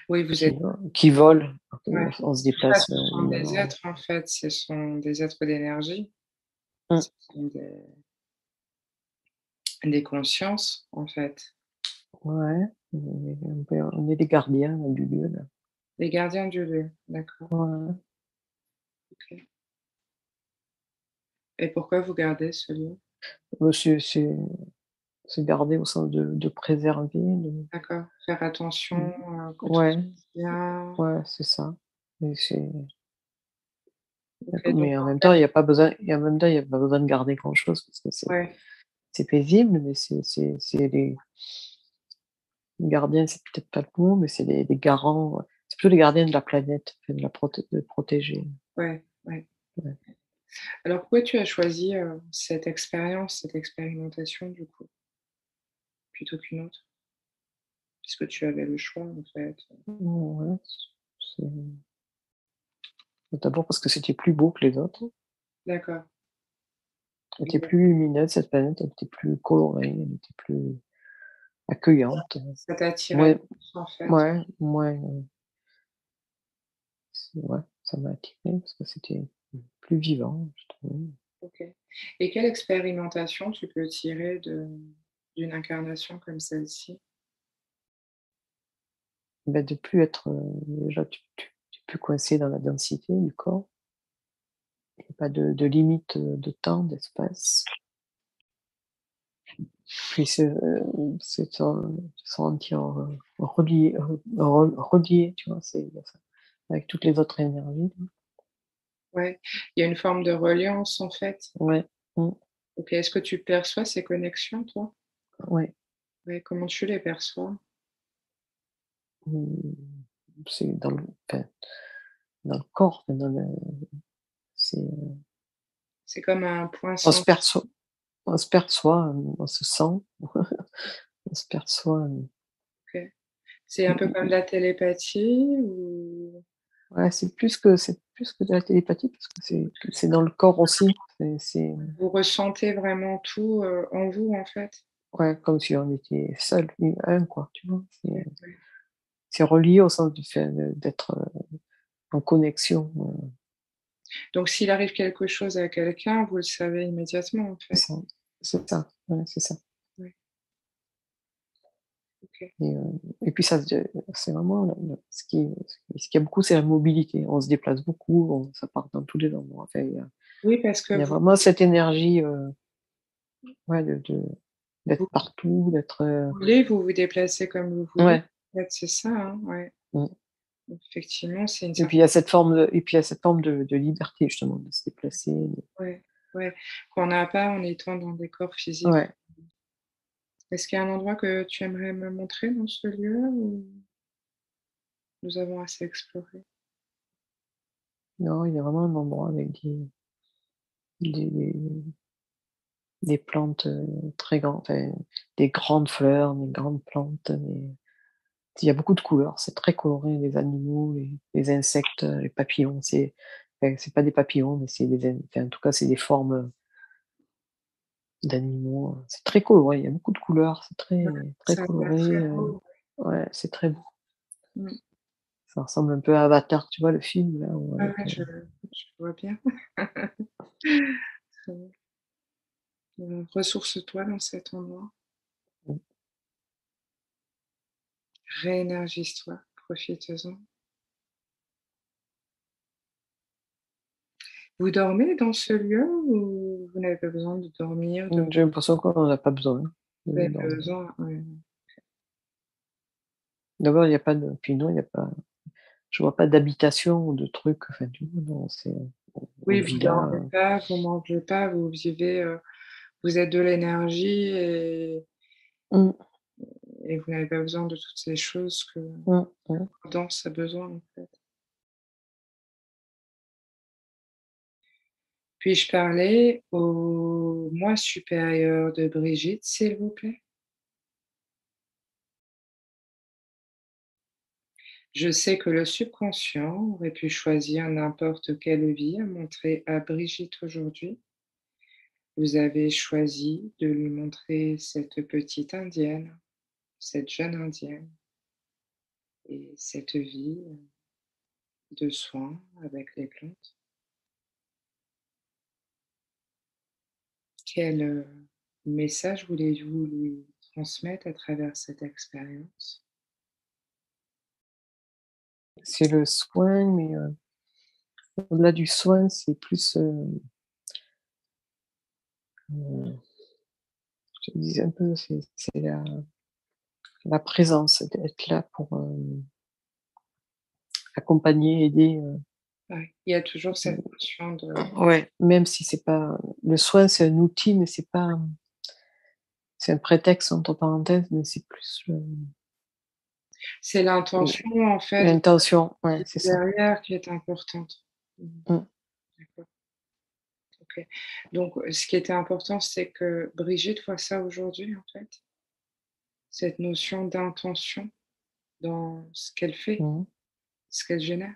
Oui, vous êtes qui volent, ouais. on se Tout ça, déplace, ce sont des énormément. êtres en fait, ce sont des êtres d'énergie, Mmh, ce sont des consciences en fait, ouais, on est les gardiens, là, du lieu, là. les gardiens du lieu, d'accord, Ouais. OK. Et pourquoi vous gardez ce lieu? Bah, se garder au sens de préserver, de D'accord. Faire attention, mmh, que tout se ouais, passe bien. ouais, c'est ça. Mais c'est OK, donc mais en en même temps, fait il y a pas besoin de garder grand-chose parce que ouais, c'est paisible, mais c'est les gardiens, c'est peut-être pas le mot, mais c'est les garants, c'est plutôt les gardiens de la planète, enfin de protéger. ouais, ouais. Ouais. Alors pourquoi tu as choisi, cette expérience, cette expérimentation du coup, plutôt qu'une autre? Puisque tu avais le choix en fait. Ouais, c'est d'abord parce que c'était plus beau que les autres. D'accord, Elle était exact. plus lumineuse cette planète, elle était plus colorée, elle était plus accueillante. Ça t'attirait Moins plus en fait. ouais, moins, ouais, ça m'a attirée parce que c'était plus vivant, je trouve. OK. Et quelle expérimentation tu peux tirer d'une incarnation comme celle-ci? Bah, de plus être, déjà tu es plus coincé dans la densité du corps. Il y a pas de limite, de temps, d'espace. Puis c'est se sentir, relié, relié, tu vois? C'est il y a ça, avec toutes les autres énergies. Ouais, il y a une forme de reliance en fait. Ouais. Mmh. OK. Est-ce que tu perçois ces connexions toi? Ouais. Ouais, comment tu les perçois? Mmh, c'est dans le enfin, dans le corps, enfin dans le c'est, C'est comme un point on se central. perçoit on se perçoit, on se sent, on se perçoit, OK. C'est un peu comme de la télépathie ou ouais, c'est plus que de la télépathie parce que c'est dans le corps aussi. C'est vous ressentez vraiment tout, en vous en fait? ouais, comme si on était seul, un quoi, tu vois? Ouais, ouais. C'est relié au sens du fait d'être, en connexion, Donc s'il arrive quelque chose à quelqu'un, vous le savez immédiatement en c'est fait? ça, c'est ça, ouais, c'est ça. Ouais, OK. Et puis ça c'est vraiment le ce qu'il y a beaucoup, c'est la mobilité. On se déplace beaucoup, ça part dans tous les endroits. Enfin, Oui, parce que il y a vous vraiment cette énergie, ouais, d'être vous partout, d'être, voulez, vous vous déplacez comme vous voulez. ouais, En fait, c'est ça, hein, ouais. mmh. Effectivement, c'est une Et puis certaine il y a cette forme de liberté justement, de se déplacer, ouais, ouais, qu'on n'a pas en étant dans des corps physiques. ouais. Est-ce qu'il y a un endroit que tu aimerais me montrer dans ce lieu ou nous avons assez exploré? Non, il y a vraiment un endroit avec des des plantes, très grandes, enfin, des grandes fleurs, des grandes plantes, il y a beaucoup de couleurs, c'est très coloré, les animaux, les insectes, les papillons, c'est pas des papillons, mais c'est des in enfin, en tout cas, c'est des formes, d'animaux, c'est très coloré, il y a beaucoup de couleurs, c'est Ouais, très ça a l'air très coloré, beau. ouais, c'est très beau. Mmh. Ça ressemble un peu à Avatar, tu vois le film là où Ouais, avec, ouais, je vois bien. Très bien. Ressource-toi dans cet endroit, mmh, réénergise-toi, profites-en. Vous dormez dans ce lieu ou vous n'avez pas besoin de dormir, de j'ai l'impression qu'on en a pas besoin vous de avez pas dormir. besoin? Ouais. D'abord, il y a pas de puis non, il y a pas je vois pas d'habitation ou de trucs, enfin, tu vois? Non, on Oui, vous vit là, dormez pas, vous mangez pas, vous vivez, vous êtes de l'énergie mmh, et vous n'avez pas besoin de toutes ces choses que mmh. la danse a besoin, en fait. Puis-je parler au moi supérieur de Brigitte, s'il vous plaît? Je sais que le subconscient aurait pu choisir n'importe quelle vie à montrer à Brigitte aujourd'hui. Vous avez choisi de lui montrer cette petite indienne, cette jeune indienne et cette vie de soins avec les plantes. Quel, message voulez-vous lui transmettre à travers cette expérience? C'est le soin, mais au-delà du soin, c'est plus, je te disais un peu, c'est la présence, d'être là pour, accompagner, aider, Ouais. Il y a toujours cette notion de ouais, même si c'est pas le soin, c'est un outil, mais c'est pas, c'est un prétexte entre parenthèses, mais c'est plus c'est l'intention en fait l'intention, ouais, c'est ça. derrière qui est importante. Mmh. Mmh, D'accord, OK. Donc, ce qui était important, c'est que Brigitte voit ça aujourd'hui, en fait, cette notion d'intention dans ce qu'elle fait, mmh. ce qu'elle génère.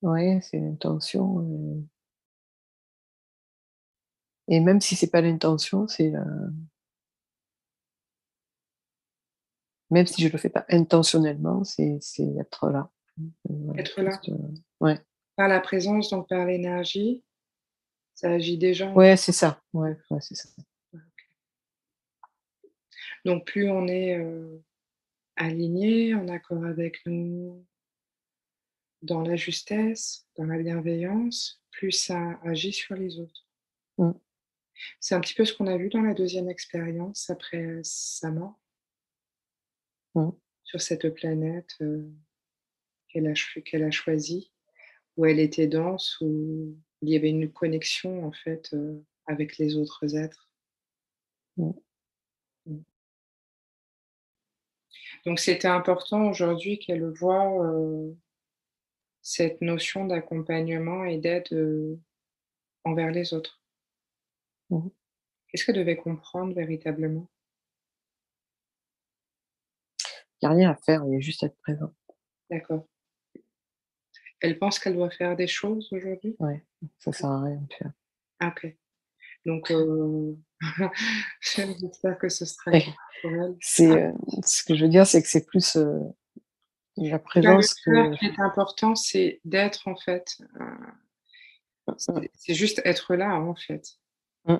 Ouais, c'est l'intention, et même si c'est pas l'intention, c'est, même si je le fais pas intentionnellement, c'est être là. Voilà, Être là, juste, ouais. par la présence, donc par l'énergie, ça agit déjà en Ouais, c'est ça. Ouais, ouais, c'est ça. toi. Donc plus on est, aligné, en accord avec nous, dans la justesse, dans la bienveillance, plus ça agit sur les autres. Mmh, C'est un petit peu ce qu'on a vu dans la deuxième expérience après sa mort, mmh. sur cette planète, qu'elle a choisie, où elle était dense, où il y avait une connexion en fait, avec les autres êtres. Mmh. Mmh. Donc c'était important aujourd'hui qu'elle voie, cette notion d'accompagnement et d'aide, envers les autres. Mmh. Qu'est-ce qu'elle devait comprendre véritablement? Il y a rien à faire, il y a juste à être présent. D'accord. Elle pense qu'elle doit faire des choses aujourd'hui? Ouais, ça sert à rien de faire. Ah OK. Donc j'espère que ce sera Et clair pour elle. c'est, ce que je veux dire, c'est que c'est plus, la C'est pas le présence que faire qui est important, c'est d'être en fait, mmh, c'est juste être là, en fait. mmh,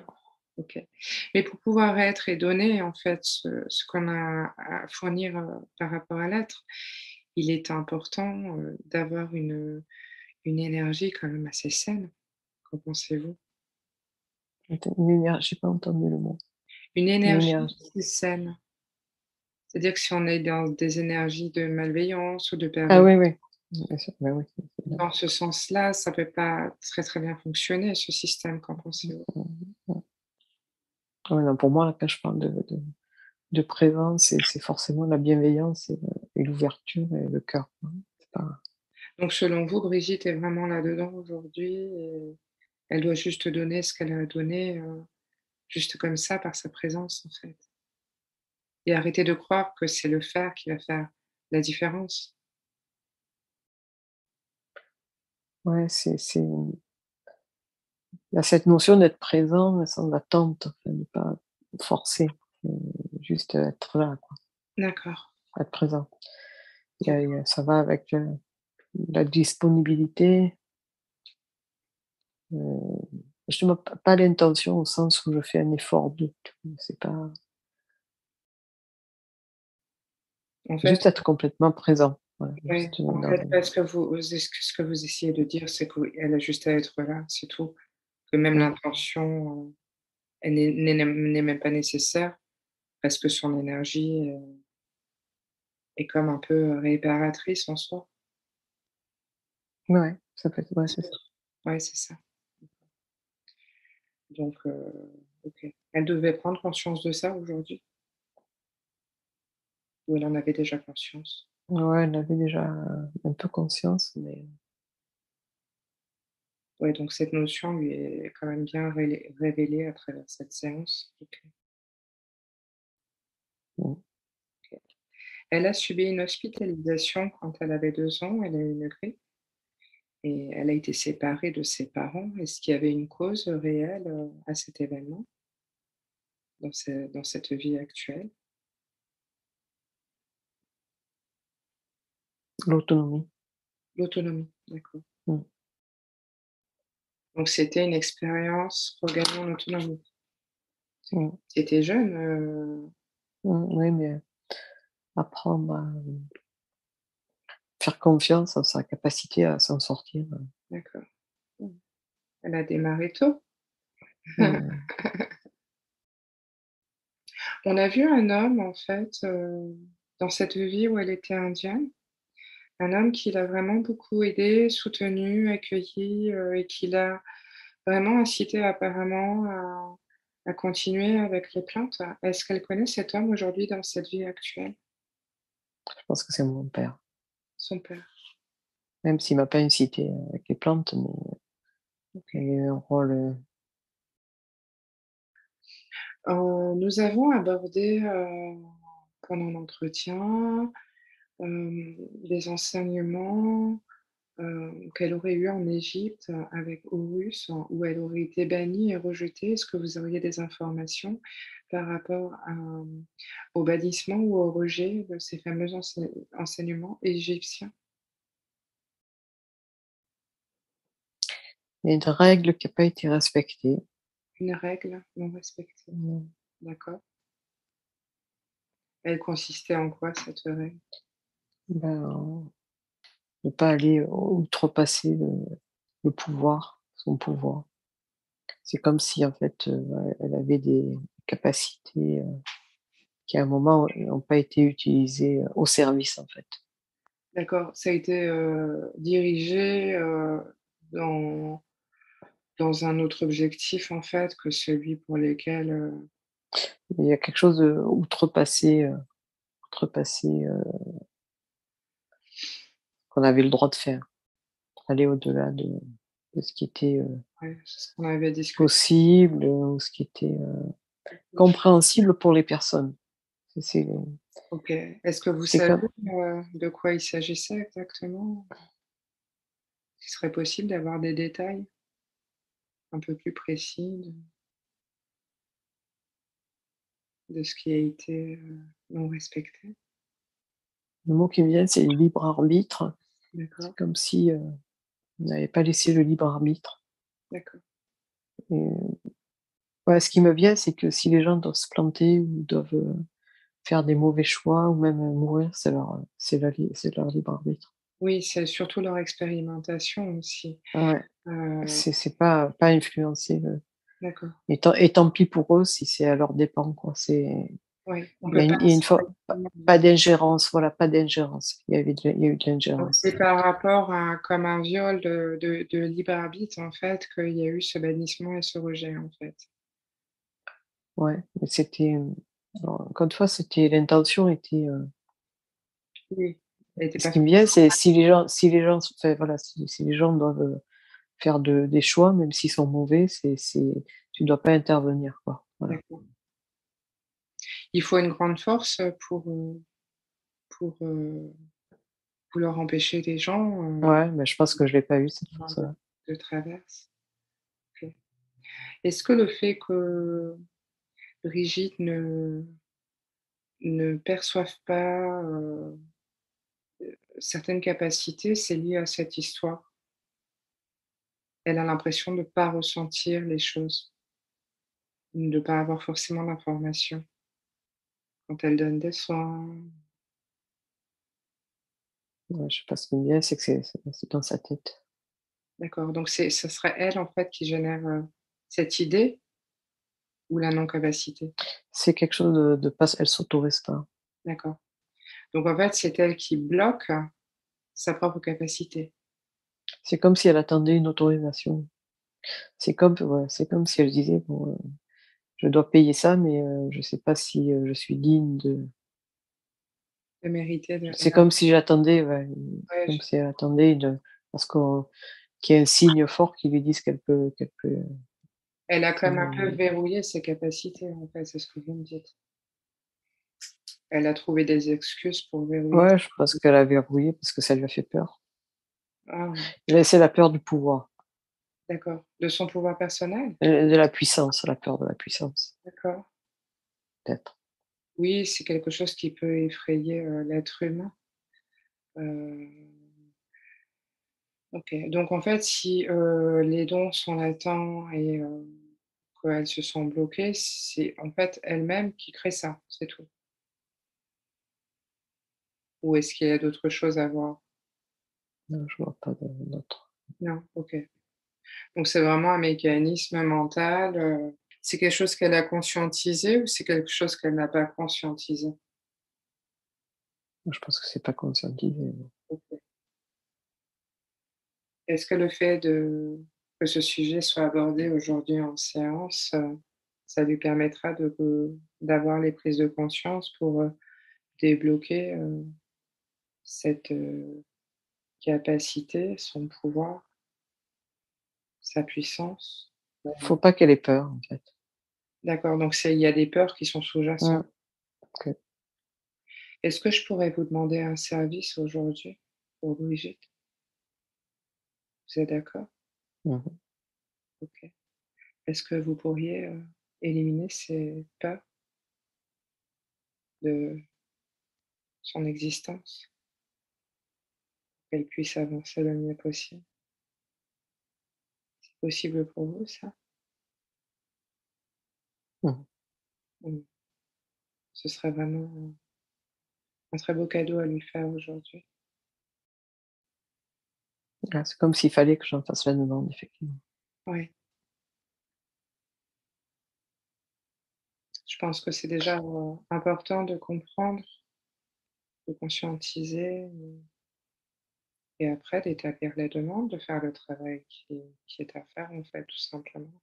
OK. Mais pour pouvoir être et donner en fait ce qu'on a à fournir, par rapport à l'être, il est important, d'avoir une énergie quand même assez saine. Qu'en pensez-vous? une énergie, j'ai pas entendu le mot. Une Une énergie énergie. qui est saine. C'est-à-dire que si on est dans des énergies de malveillance ou de Ah perversion, oui, oui, bien sûr, bah oui, c'est bien. dans ce sens-là, ça peut pas très, très bien fonctionner ce système, qu'en pensez-vous? Mmh, mmh. Ouais, non, pour moi, là, quand je parle de présence, c'est forcément la bienveillance et l'ouverture et le cœur, quoi. C'est pas Donc selon vous, Brigitte est vraiment là-dedans aujourd'hui et elle doit juste donner ce qu'elle a à donner, juste comme ça par sa présence, en fait? Et arrêter de croire que c'est le faire qui va faire la différence. ouais, il y a cette notion d'être présent sans attente, enfin, de pas forcer, juste être là, quoi, D'accord, être présent. Il y a d'accord. ça va avec, la disponibilité, justement pas l'intention au sens où je fais un effort de, tu vois? C'est pas En fait juste être complètement présent, voilà, ouais, juste, en dans fait, parce que ce que vous essayez de dire, c'est qu'elle a juste à être là, c'est tout. Que même mmh, l'intention, elle n'est même pas nécessaire parce que son énergie, est comme un peu, réparatrice en soi. ouais, ça peut être, ouais, c'est ça. Ouais, c'est ça. Donc OK. Elle devait prendre conscience de ça aujourd'hui? Ou elle en avait déjà conscience? Ouais, elle avait déjà un peu conscience, mais Ouais, donc cette notion lui est quand même bien révélée à travers cette séance. OK, mmh, OK. Elle a subi une hospitalisation quand elle avait 2 ans, elle a eu une grippe et elle a été séparée de ses parents. Est-ce qu'il y avait une cause réelle, à cet événement dans cette vie actuelle? l'autonomie. L'autonomie, d'accord. Mmh, Donc c'était une expérience pour gagner en autonomie. mmh, Tu étais jeune, oui, mais apprendre à faire confiance en sa capacité à s'en sortir, d'accord. Mmh. Elle a démarré tôt? Mmh. On a vu un homme en fait, dans cette vie où elle était indienne, un homme qui l'a vraiment beaucoup aidé, soutenu, accueilli, et qui l'a vraiment incité apparemment à continuer avec les plantes. Est-ce qu'elle connaît cet homme aujourd'hui dans cette vie actuelle? Je pense que c'est mon père. Son père? Même s'il m'a pas incité avec les plantes, mais il OK. a eu un rôle, Nous avons abordé, pendant l'entretien, des enseignements, qu'elle aurait eu en Égypte avec Horus, où elle aurait été bannie et rejetée. Est-ce que vous auriez des informations par rapport à, au bannissement ou au rejet de ces fameux enseignements égyptiens? il y a une règle qui a pas été respectée. Une règle non respectée, Mmh. d'accord. Elle consistait en quoi cette règle? Ben, ne pas aller outrepasser le pouvoir, son pouvoir. C'est comme si en fait, elle avait des capacités, qui à un moment n'ont pas été utilisées, au service en fait. D'accord, ça a été, dirigé, dans un autre objectif en fait que celui pour lequel, Il y a quelque chose de outrepasser, qu'on avait le droit de faire. Aller au-delà de ce qui était, ouais, c'est ce qu'on avait discuté. possible, ou ce qui était, compréhensible pour les personnes. C'est OK. Est-ce que vous c'est savez, comme de quoi il s'agissait exactement? Il serait possible d'avoir des détails un peu plus précis de ce qui a été, non respecté? le mot qui me vient, c'est libre arbitre. C'est D'accord, comme si, on n'avait pas laissé le libre arbitre. d'accord. Et ouais, ce qui me vient, c'est que si les gens doivent se planter ou doivent, faire des mauvais choix ou même, mourir, c'est leur libre arbitre. Oui, c'est surtout leur expérimentation aussi. Ouais, Heu, c'est pas influencer le d'accord. et tant pis pour eux si c'est à leurs dépens, quoi. C'est Oui, on il y a peut pas une il y a une fois savoir. pas d'ingérence, voilà, pas d'ingérence. Il y a eu de Donc l'ingérence. c'est par rapport à comme un viol de libre arbitre, en fait, qu'il y a eu ce bannissement et ce rejet, en fait? Ouais, mais c'était, alors encore une fois, c'était l'intention était, Oui, elle était ce pas qui me vient, c'est si les gens enfin voilà, si les gens doivent, faire des choix, même s'ils sont mauvais, tu dois pas intervenir, quoi. Voilà. d'accord. Il faut une grande force, pour, vouloir empêcher les gens, Ouais, mais je pense que je l'ai pas eu cette d'avoir force-là. de traverse. OK. Est-ce que le fait que Brigitte ne perçoive pas, certaines capacités, c'est lié à cette histoire? Elle a l'impression de ne pas ressentir les choses, de ne pas avoir forcément l'information quand elle donne des soins. Ouais, je sais pas, ce qui me vient, c'est que c'est dans sa tête. D'accord, donc ce serait elle, en fait, qui génère, cette idée ou la non-capacité? C'est quelque chose de pas elle s'autorise pas. D'accord. Donc en fait, c'est elle qui bloque sa propre capacité. C'est comme si elle attendait une autorisation. C'est comme si elle disait: «Bon, je dois payer ça, mais je sais pas si, je suis digne de». De mériter de C'est comme si j'attendais, ouais, ouais, comme si elle attendait de parce qu'on qu'il y ait un signe fort qui lui dise qu'elle peut, elle a comme un peu que verrouillé ses capacités, en fait, c'est ce que vous me dites. Elle a trouvé des excuses pour verrouiller. ouais, je pense qu'elle a verrouillé parce que ça lui a fait peur. Ah, C'est la peur du pouvoir, d'accord. De son pouvoir personnel? de la puissance, la peur de la puissance, D'accord. peut-être. Oui, c'est quelque chose qui peut effrayer, l'être humain. Heu, OK. Donc en fait, si, les dons sont latents et qu'elle se sent bloquée, c'est en fait elle-même qui crée ça, c'est tout? Ou est-ce qu'il y a d'autres choses à voir? Non, je vois pas d'autre. Non? OK. Donc c'est vraiment un mécanisme mental, c'est quelque chose qu'elle a conscientisé ou c'est quelque chose qu'elle n'a pas conscientisé? Moi, je pense que c'est pas conscientisé, non. OK. Est-ce que le fait que ce sujet soit abordé aujourd'hui en séance, ça lui permettra d'avoir les prises de conscience pour, débloquer, cette, capacité, son pouvoir, sa puissance? Faut pas qu'elle ait peur, en fait. D'accord, donc il y a des peurs qui sont Mmh, sous-jacentes. OK. Est-ce que je pourrais vous demander un service aujourd'hui pour Brigitte? Vous êtes d'accord? Mmh mh. OK. Est-ce que vous pourriez, éliminer ces peurs de son existence, qu'elle puisse avancer le mieux possible? C'est possible pour vous ça? Mmh. Mmh. Ce serait vraiment, un très beau cadeau à lui faire aujourd'hui. Ah, c'est comme s'il fallait que j'en fasse la demande, effectivement. Oui, je pense que c'est déjà, important de comprendre, de conscientiser, et après d'établir les demandes, de faire le travail qui est à faire en fait, tout simplement.